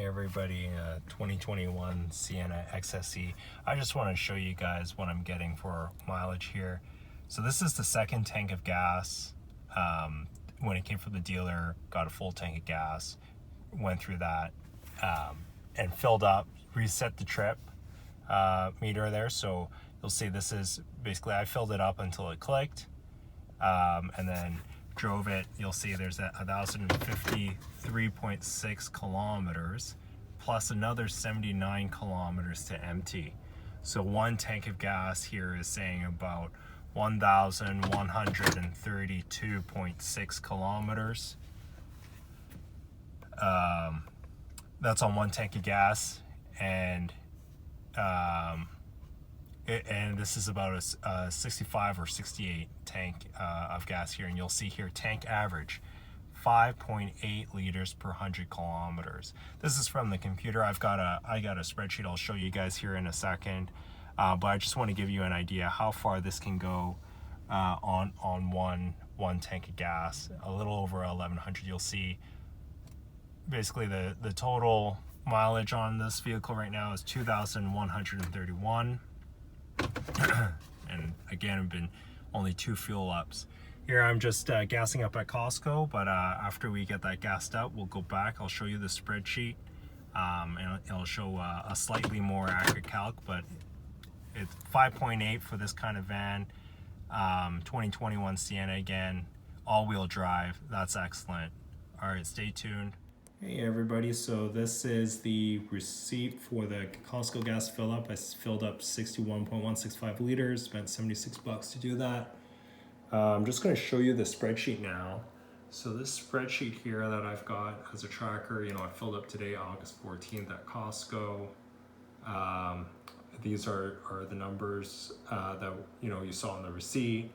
everybody, 2021 Sienna XSE. I just want to show you guys what I'm getting for mileage here. So this is the second tank of gas. When it came from the dealer, got a full tank of gas, went through that and filled up, reset the trip meter there. So you'll see this is basically, I filled it up until it clicked and then drove it. You'll see there's 1,053.6 kilometers plus another 79 kilometers to empty. So one tank of gas here is saying about 1,132.6 kilometers. That's on one tank of gas, and this is about a 65 or 68 tank of gas here, and you'll see here tank average 5.8 liters per 100 kilometers. This is from the computer. I got a spreadsheet I'll show you guys here in a second, but I just want to give you an idea how far this can go on one tank of gas. A little over 1,100. You'll see basically the total mileage on this vehicle right now is 2,131. And again, I've been only 2 fuel ups. Here I'm just gassing up at Costco, but after we get that gassed up, we'll go back. I'll show you the spreadsheet, and it'll show a slightly more accurate calc, but it's 5.8 for this kind of van. 2021 Sienna again, all-wheel drive. That's excellent. All right, stay tuned. Hey everybody, so this is the receipt for the Costco gas fill up. I filled up 61.165 liters, spent 76 bucks to do that. I'm just going to show you the spreadsheet now. So this spreadsheet here that I've got as a tracker, I filled up today, August 14th at Costco. These are the numbers that you saw on the receipt.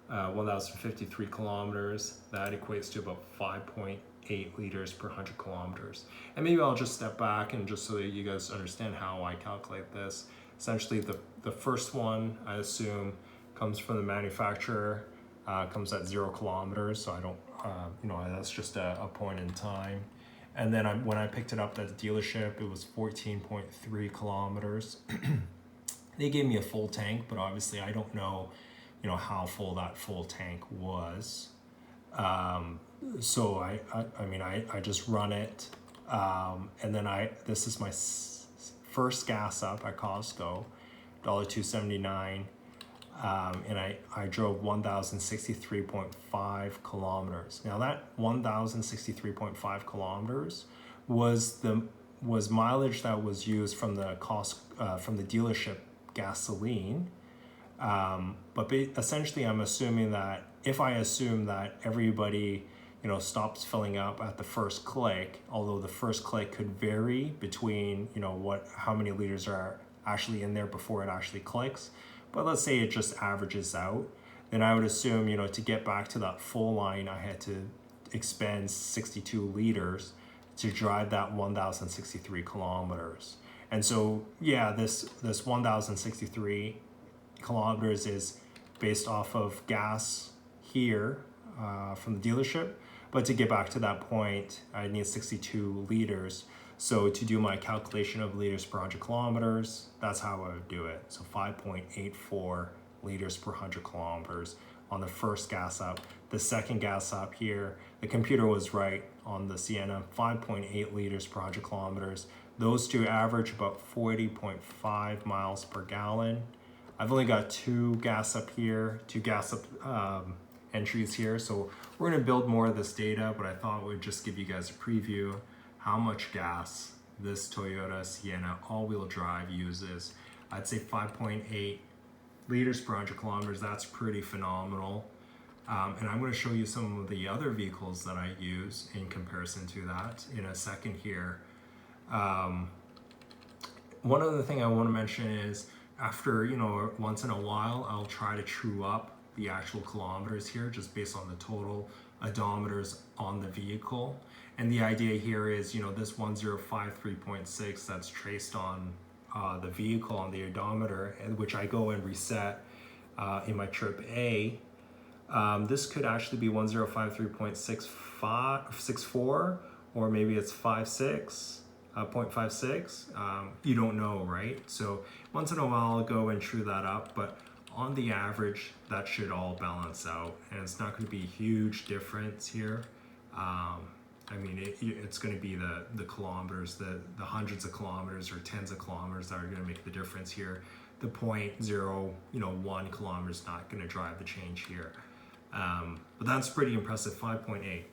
1,053 kilometers. That equates to about 5.8 liters per 100 kilometers. And maybe I'll just step back and just so that you guys understand how I calculate this. Essentially, the first one, I assume, comes from the manufacturer, comes at 0 kilometers. So I don't, that's just a point in time. And then when I picked it up at the dealership, it was 14.3 kilometers. They gave me a full tank, but obviously I don't know, how full that full tank was. So I just run it, and then this is my first gas up at Costco, $2.79, and I drove 1,063.5 kilometers. Now that 1,063.5 kilometers was mileage that was used from the from the dealership gasoline. But essentially I'm assuming that if I assume that everybody stops filling up at the first click, although the first click could vary between how many liters are actually in there before it actually clicks, but let's say it just averages out, then I would assume to get back to that full line I had to expend 62 liters to drive that 1,063 kilometers. And so yeah, this 1,063 kilometers is based off of gas here from the dealership, but to get back to that point I need 62 liters. So to do my calculation of liters per 100 kilometers, that's how I would do it. So 5.84 liters per 100 kilometers on the first gas up. The second gas up here, the computer was right on the Sienna, 5.8 liters per 100 kilometers. Those two average about 40.5 miles per gallon. I've only got two gas up entries here, so we're going to build more of this data, but I thought I would just give you guys a preview how much gas this Toyota Sienna all-wheel drive uses. I'd say 5.8 liters per 100 kilometers. That's pretty phenomenal. And I'm going to show you some of the other vehicles that I use in comparison to that in a second here. One other thing I want to mention is after, once in a while, I'll try to true up the actual kilometers here just based on the total odometers on the vehicle. And the idea here is, this 1,053.6 that's traced on the vehicle on the odometer, which I go and reset in my trip A. This could actually be 1,053.64, or maybe it's 5.6. 0.56, you don't know, right? So once in a while I'll go and true that up, but on the average, that should all balance out, and it's not going to be a huge difference here. I mean, it's going to be the kilometers, the hundreds of kilometers or tens of kilometers that are going to make the difference here. The 0.01 kilometers is not going to drive the change here. But that's pretty impressive, 5.8.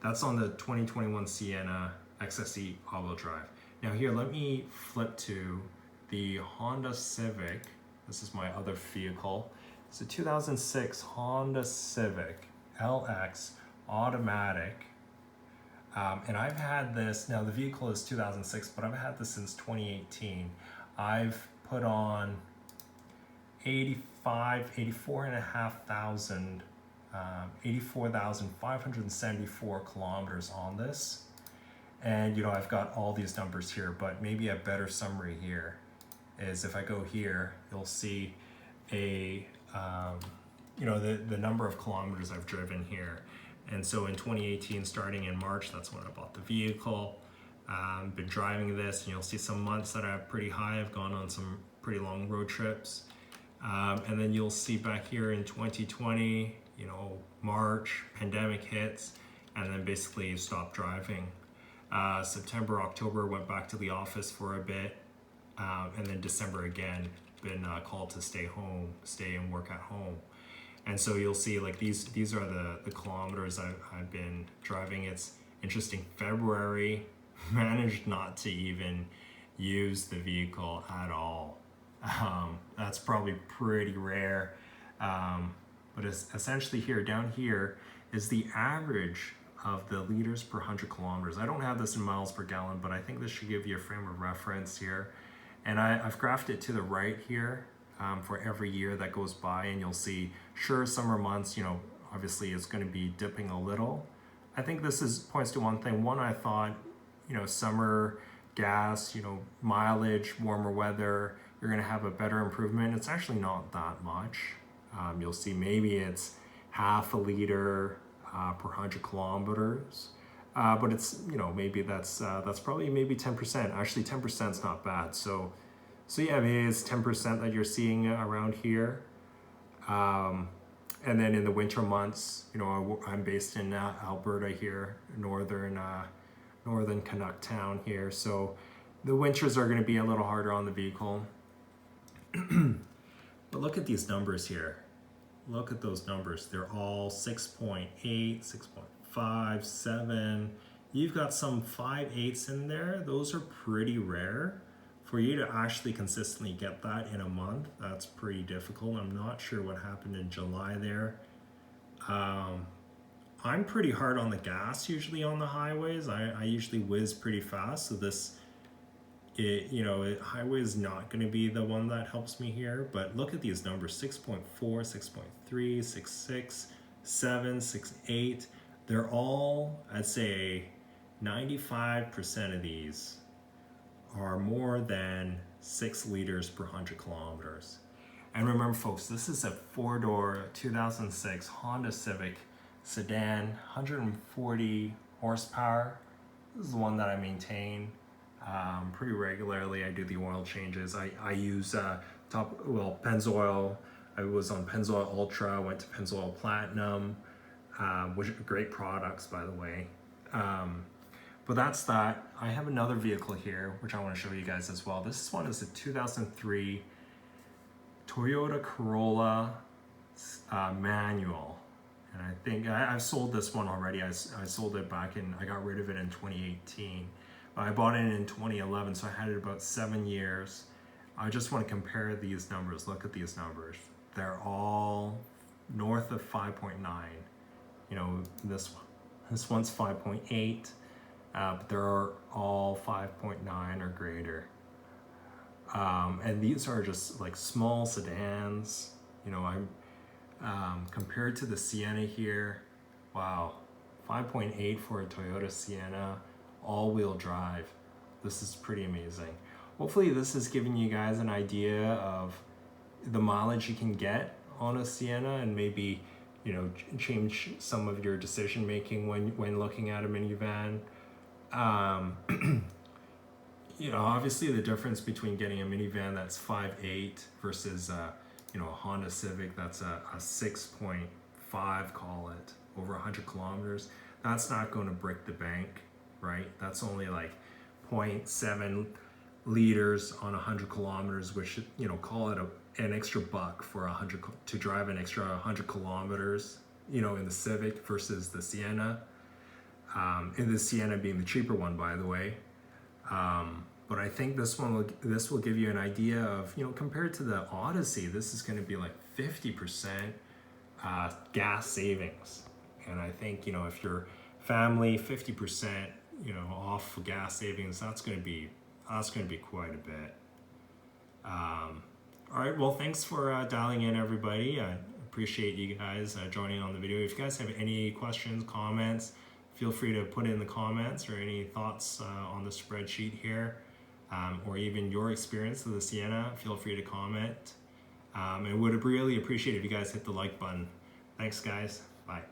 That's on the 2021 Sienna XSE all-wheel drive. Now here, let me flip to the Honda Civic. This is my other vehicle. It's a 2006 Honda Civic LX automatic. And I've had this, now the vehicle is 2006, but I've had this since 2018. I've put on 84,574 kilometers on this. And you know, I've got all these numbers here, but maybe a better summary here is if I go here, you'll see a, you know, the number of kilometers I've driven here. And so in 2018, starting in March, that's when I bought the vehicle. Been driving this, and you'll see some months that are pretty high. I've gone on some pretty long road trips. And then you'll see back here in 2020, you know, March, pandemic hits, and then basically stopped driving. September, October, went back to the office for a bit. And then December again, been called to stay and work at home. And so you'll see like these are the kilometers I've been driving. It's interesting, February, managed not to even use the vehicle at all. That's probably pretty rare. But it's essentially here, down here is the average of the liters per 100 kilometers. I don't have this in miles per gallon, but I think this should give you a frame of reference here. And I've graphed it to the right here for every year that goes by, and you'll see, sure, summer months, you know, obviously it's going to be dipping a little. I think this points to one thing. One, I thought, you know, summer gas, you know, mileage, warmer weather, you're going to have a better improvement. It's actually not that much. You'll see maybe it's half a liter per 100 kilometers. But it's, you know, maybe that's probably maybe 10%. Actually, 10% is not bad. So yeah, maybe it's 10% that you're seeing around here. And then in the winter months, you know, I'm based in Alberta here, northern Canuck town here. So the winters are going to be a little harder on the vehicle. But look at these numbers here. Look at those numbers. They're all 6.8, 6.5, 7. You've got some 5/8s in there. Those are pretty rare. For you to actually consistently get that in a month, that's pretty difficult. I'm not sure what happened in July there. I'm pretty hard on the gas usually on the highways. I usually whiz pretty fast, so highway is not going to be the one that helps me here. But look at these numbers: 6.4, 6.3, 6.6, 7, 6.8. They're all, I'd say 95% of these are more than 6 liters per 100 kilometers. And remember, folks, this is a 4-door 2006 Honda Civic sedan, 140 horsepower. This is the one that I maintain pretty regularly. I do the oil changes. I use Pennzoil. I was on Pennzoil Ultra, went to Pennzoil Platinum, which are great products, by the way. But that's that. I have another vehicle here, which I want to show you guys as well. This one is a 2003 Toyota Corolla Manual. And I think I've sold this one already. I sold it I got rid of it in 2018. I bought it in 2011, so I had it about 7 years. I just want to compare these numbers. Look at these numbers. They're all north of 5.9. You know, this one's 5.8, but they're all 5.9 or greater. And these are just like small sedans. You know, I'm compared to the Sienna here. Wow, 5.8 for a Toyota Sienna, all-wheel drive. This is pretty amazing. Hopefully this is giving you guys an idea of the mileage you can get on a Sienna, and maybe, you know, change some of your decision making when looking at a minivan. you know, obviously the difference between getting a minivan that's 5.8 versus, you know, a Honda Civic that's a 6.5, call it, over 100 kilometers, that's not going to break the bank, right? That's only like 0.7 liters on 100 kilometers, which, you know, call it an extra buck for 100 to drive an extra 100 kilometers, you know, in the Civic versus the Sienna. And the Sienna being the cheaper one, by the way. But I think this will give you an idea of, you know, compared to the Odyssey, this is going to be like 50% gas savings. And I think, you know, if your family 50%, you know, off gas savings, that's going to be quite a bit. All right, well, thanks for dialing in, everybody. I appreciate you guys joining on the video. If you guys have any questions, comments, feel free to put it in the comments, or any thoughts on the spreadsheet here, or even your experience of the Sienna, feel free to comment. And would really appreciate it if you guys hit the like button. Thanks, guys. Bye.